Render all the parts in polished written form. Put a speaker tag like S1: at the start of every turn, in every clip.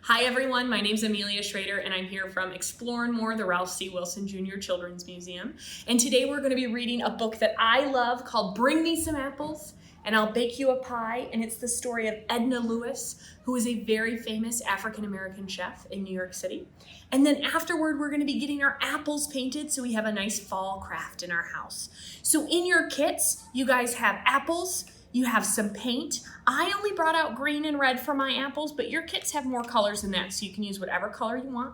S1: Hi everyone, my name's Amelia Schrader and I'm here from Explore and More, the Ralph C. Wilson Jr. Children's Museum. And today we're going to be reading a book that I love called Bring Me Some Apples and I'll Bake You a Pie. And it's the story of Edna Lewis, who is a very famous African-American chef in New York City. And then afterward, we're going to be getting our apples painted so we have a nice fall craft in our house. So in your kits, you guys have apples, you have some paint. I only brought out green and red for my apples, but your kits have more colors than that, so you can use whatever color you want.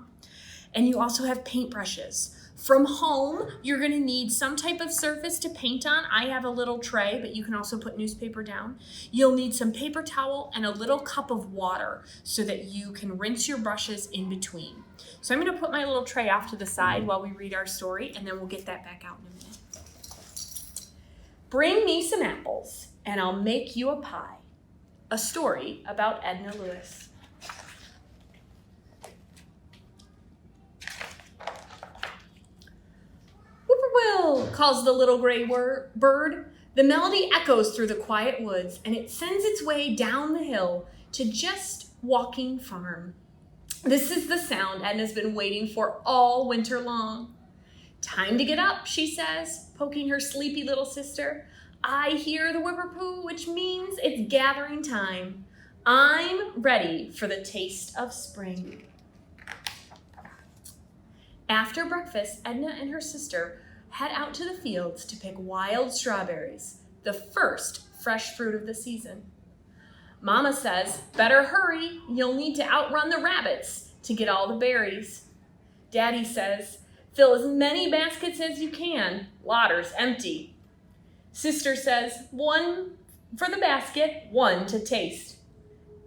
S1: And you also have paintbrushes. From home, you're gonna need some type of surface to paint on. I have a little tray, but you can also put newspaper down. You'll need some paper towel and a little cup of water so that you can rinse your brushes in between. So I'm gonna put my little tray off to the side while we read our story, and then we'll get that back out in a minute. Bring me some apples, and I'll make you a pie. A story about Edna Lewis. Whippoorwill, calls the little gray bird. The melody echoes through the quiet woods, and it sends its way down the hill to Just Walking Farm. This is the sound Edna's been waiting for all winter long. Time to get up, she says, poking her sleepy little sister. I hear the whippoorwill, which means it's gathering time. I'm ready for the taste of spring. After breakfast, Edna and her sister head out to the fields to pick wild strawberries, the first fresh fruit of the season. Mama says, better hurry, you'll need to outrun the rabbits to get all the berries. Daddy says, fill as many baskets as you can, water's empty. Sister says, one for the basket, one to taste.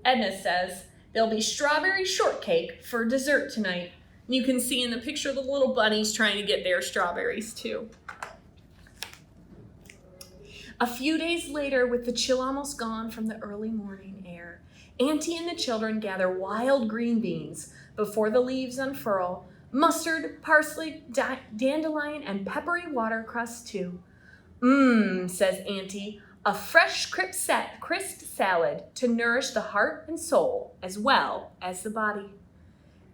S1: Edna says, there'll be strawberry shortcake for dessert tonight. And you can see in the picture the little bunnies trying to get their strawberries too. A few days later, with the chill almost gone from the early morning air, Auntie and the children gather wild green beans before the leaves unfurl, mustard, parsley, dandelion, and peppery watercress too. Says Auntie, a fresh crisp salad to nourish the heart and soul as well as the body.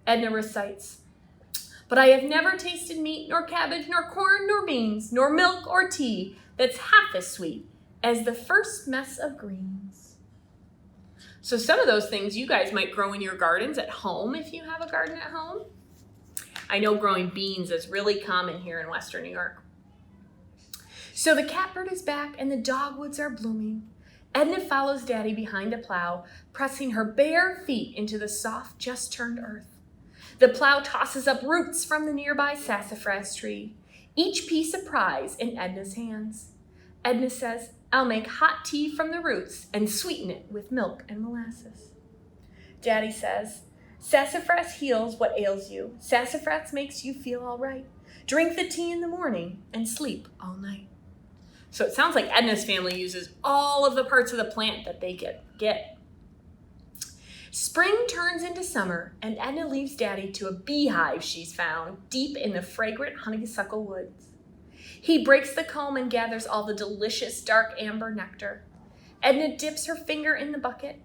S1: Edna recites, but I have never tasted meat, nor cabbage, nor corn, nor beans, nor milk or tea that's half as sweet as the first mess of greens. So some of those things you guys might grow in your gardens at home if you have a garden at home. I know growing beans is really common here in Western New York. So the catbird is back and the dogwoods are blooming. Edna follows Daddy behind a plow, pressing her bare feet into the soft, just-turned earth. The plow tosses up roots from the nearby sassafras tree, each piece a prize in Edna's hands. Edna says, I'll make hot tea from the roots and sweeten it with milk and molasses. Daddy says, sassafras heals what ails you. Sassafras makes you feel all right. Drink the tea in the morning and sleep all night. So it sounds like Edna's family uses all of the parts of the plant that they get. Spring turns into summer, and Edna leaves Daddy to a beehive she's found deep in the fragrant honeysuckle woods. He breaks the comb and gathers all the delicious dark amber nectar. Edna dips her finger in the bucket.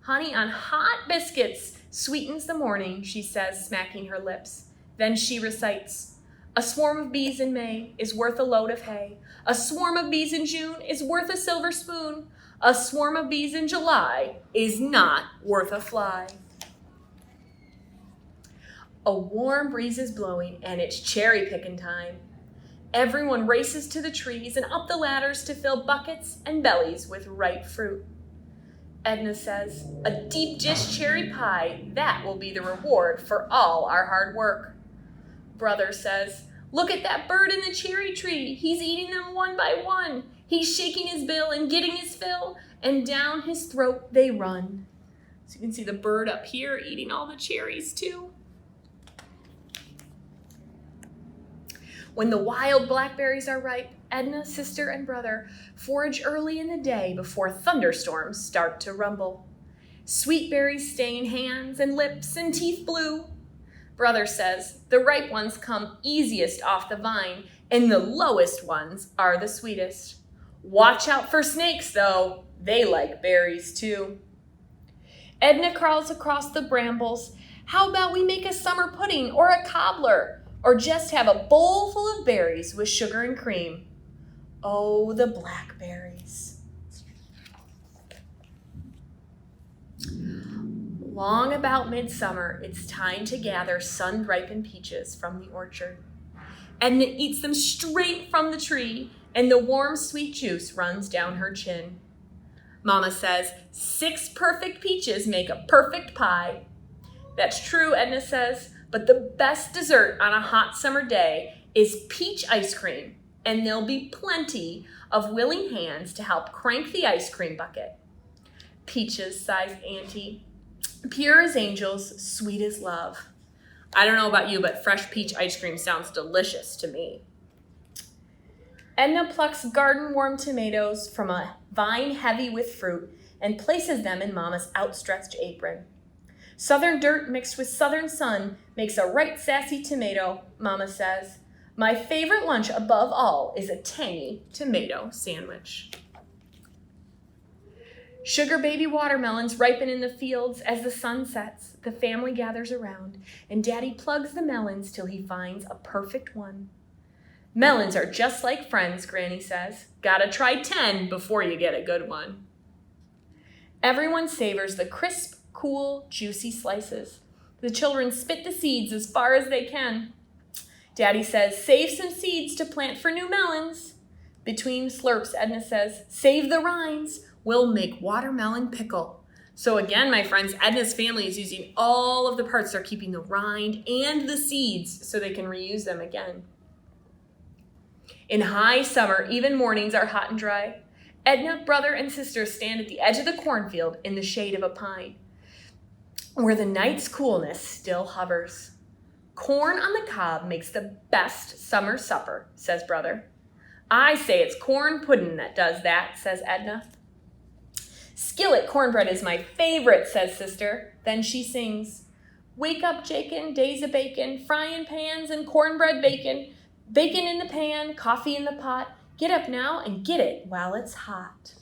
S1: Honey on hot biscuits sweetens the morning, she says, smacking her lips. Then she recites, a swarm of bees in May is worth a load of hay. A swarm of bees in June is worth a silver spoon. A swarm of bees in July is not worth a fly. A warm breeze is blowing and it's cherry picking time. Everyone races to the trees and up the ladders to fill buckets and bellies with ripe fruit. Edna says, a deep dish cherry pie, that will be the reward for all our hard work. Brother says, look at that bird in the cherry tree. He's eating them one by one. He's shaking his bill and getting his fill, and down his throat they run. So you can see the bird up here eating all the cherries too. When the wild blackberries are ripe, Edna, sister, and brother forage early in the day before thunderstorms start to rumble. Sweet berries stain hands and lips and teeth blue. Brother says, the ripe ones come easiest off the vine, and the lowest ones are the sweetest. Watch out for snakes, though. They like berries, too. Edna crawls across the brambles. How about we make a summer pudding or a cobbler, or just have a bowl full of berries with sugar and cream? Oh, the blackberries. Long about midsummer, it's time to gather sun-ripened peaches from the orchard. Edna eats them straight from the tree, and the warm, sweet juice runs down her chin. Mama says, 6 perfect peaches make a perfect pie. That's true, Edna says, but the best dessert on a hot summer day is peach ice cream, and there'll be plenty of willing hands to help crank the ice cream bucket. Peaches, sighs Auntie, pure as angels, sweet as love. I don't know about you, but fresh peach ice cream sounds delicious to me. Edna plucks garden-warm tomatoes from a vine heavy with fruit and places them in Mama's outstretched apron. Southern dirt mixed with southern sun makes a right sassy tomato, Mama says. My favorite lunch above all is a tangy tomato sandwich. Sugar baby watermelons ripen in the fields as the sun sets. The family gathers around, and Daddy plugs the melons till he finds a perfect one. Melons are just like friends, Granny says. Gotta try 10 before you get a good one. Everyone savors the crisp, cool, juicy slices. The children spit the seeds as far as they can. Daddy says, save some seeds to plant for new melons. Between slurps, Edna says, save the rinds. We'll make watermelon pickle. So again, my friends, Edna's family is using all of the parts. They're keeping the rind and the seeds so they can reuse them again. In high summer, even mornings are hot and dry. Edna, brother, and sister stand at the edge of the cornfield in the shade of a pine, where the night's coolness still hovers. Corn on the cob makes the best summer supper, says brother. I say it's corn pudding that does that, says Edna. Skillet cornbread is my favorite, says sister. Then she sings, wake up, Jakin, days of bacon, frying pans and cornbread bacon, bacon in the pan, coffee in the pot. Get up now and get it while it's hot.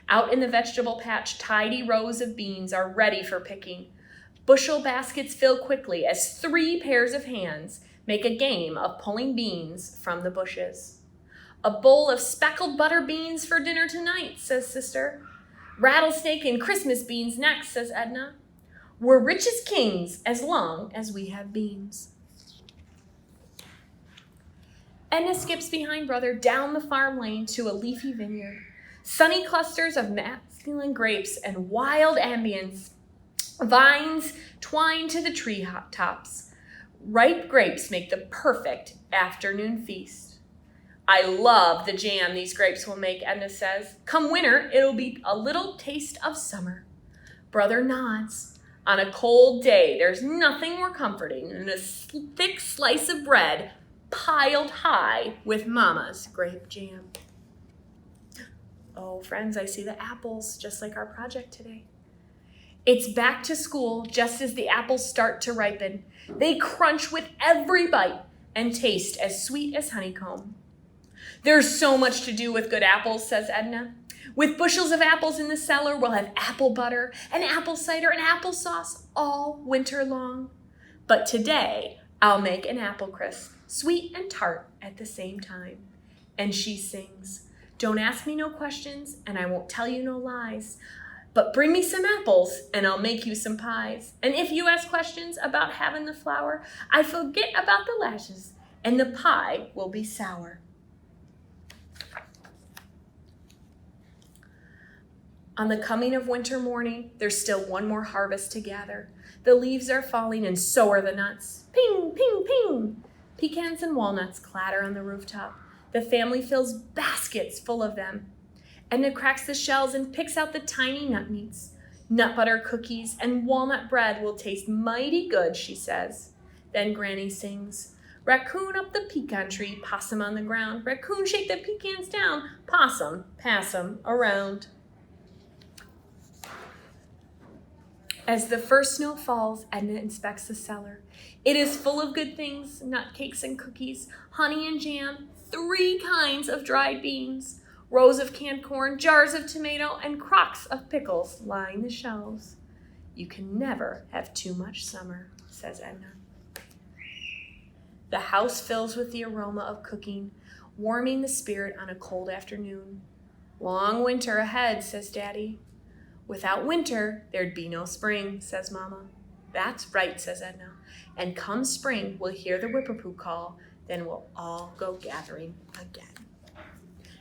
S1: Out in the vegetable patch, tidy rows of beans are ready for picking. Bushel baskets fill quickly as 3 pairs of hands make a game of pulling beans from the bushes. A bowl of speckled butter beans for dinner tonight, says sister. Rattlesnake and Christmas beans next, says Edna. We're rich as kings as long as we have beans. Edna skips behind brother down the farm lane to a leafy vineyard. Sunny clusters of masculine grapes and wild ambience. Vines twine to the tree tops. Ripe grapes make the perfect afternoon feast. I love the jam these grapes will make, Edna says. Come winter, it'll be a little taste of summer. Brother nods. On a cold day, there's nothing more comforting than a thick slice of bread piled high with Mama's grape jam. Oh, friends, I see the apples, just like our project today. It's back to school just as the apples start to ripen. They crunch with every bite and taste as sweet as honeycomb. There's so much to do with good apples, says Edna. With bushels of apples in the cellar, we'll have apple butter and apple cider and applesauce all winter long. But today, I'll make an apple crisp, sweet and tart at the same time. And she sings, don't ask me no questions, and I won't tell you no lies. But bring me some apples, and I'll make you some pies. And if you ask questions about having the flour, I forget about the lashes, and the pie will be sour. On the coming of winter morning, there's still one more harvest to gather. The leaves are falling, and so are the nuts. Ping, ping, ping. Pecans and walnuts clatter on the rooftop. The family fills baskets full of them. Edna cracks the shells and picks out the tiny nut meats. Nut butter cookies and walnut bread will taste mighty good, she says. Then Granny sings, raccoon up the pecan tree, possum on the ground. Raccoon shake the pecans down, possum pass 'em around. As the first snow falls, Edna inspects the cellar. It is full of good things, nut cakes and cookies, honey and jam, 3 kinds of dried beans. Rows of canned corn, jars of tomato, and crocks of pickles line the shelves. You can never have too much summer, says Edna. The house fills with the aroma of cooking, warming the spirit on a cold afternoon. Long winter ahead, says Daddy. Without winter, there'd be no spring, says Mama. That's right, says Edna. And come spring, we'll hear the whippoorwill call, then we'll all go gathering again.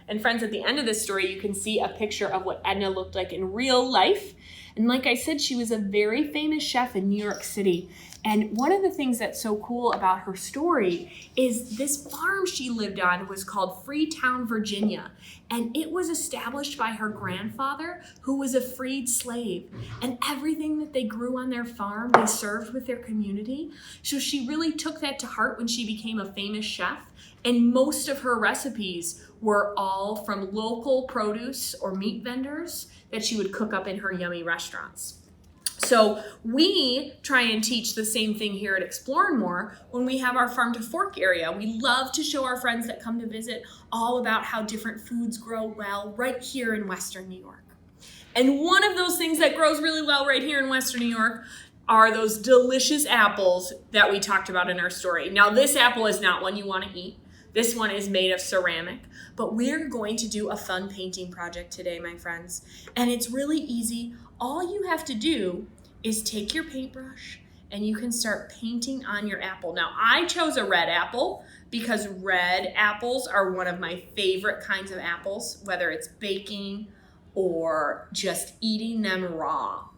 S1: And friends, at the end of this story, you can see a picture of what Edna looked like in real life. And like I said, she was a very famous chef in New York City. And one of the things that's so cool about her story is this farm she lived on was called Freetown, Virginia. And it was established by her grandfather, who was a freed slave. And everything that they grew on their farm, they served with their community. So she really took that to heart when she became a famous chef. And most of her recipes were all from local produce or meat vendors that she would cook up in her yummy restaurants. So we try and teach the same thing here at Explore More when we have our Farm to Fork area. We love to show our friends that come to visit all about how different foods grow well right here in Western New York. And one of those things that grows really well right here in Western New York are those delicious apples that we talked about in our story. Now, this apple is not one you want to eat. This one is made of ceramic, but we're going to do a fun painting project today, my friends. And it's really easy. All you have to do is take your paintbrush and you can start painting on your apple. Now, I chose a red apple because red apples are one of my favorite kinds of apples, whether it's baking or just eating them raw.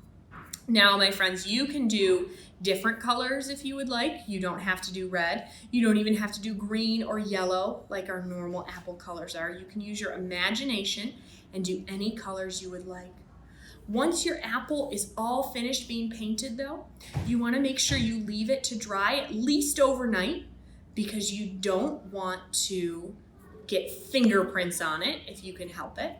S1: Now, my friends, you can do different colors if you would like. You don't have to do red. You don't even have to do green or yellow like our normal apple colors are. You can use your imagination and do any colors you would like. Once your apple is all finished being painted though, you want to make sure you leave it to dry at least overnight because you don't want to get fingerprints on it if you can help it.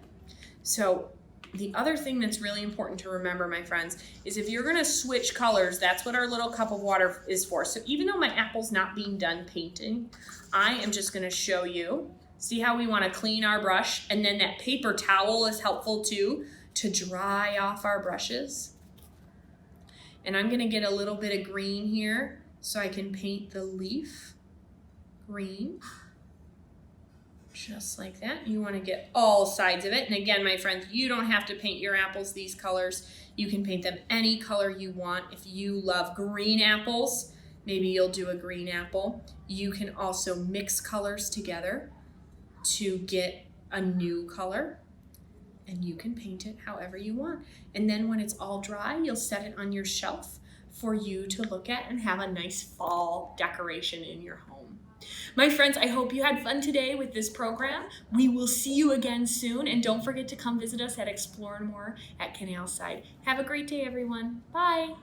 S1: So the other thing that's really important to remember, my friends, is if you're going to switch colors, that's what our little cup of water is for. So even though my apple's not being done painting, I am just going to show you. See how we want to clean our brush? And then that paper towel is helpful too to dry off our brushes. And I'm going to get a little bit of green here so I can paint the leaf green. Just like that. You want to get all sides of it. And again, my friends, you don't have to paint your apples these colors. You can paint them any color you want. If you love green apples, maybe you'll do a green apple. You can also mix colors together to get a new color. And you can paint it however you want. And then when it's all dry, you'll set it on your shelf for you to look at and have a nice fall decoration in your home. My friends, I hope you had fun today with this program. We will see you again soon. And don't forget to come visit us at Explore More at Canal Side. Have a great day, everyone. Bye.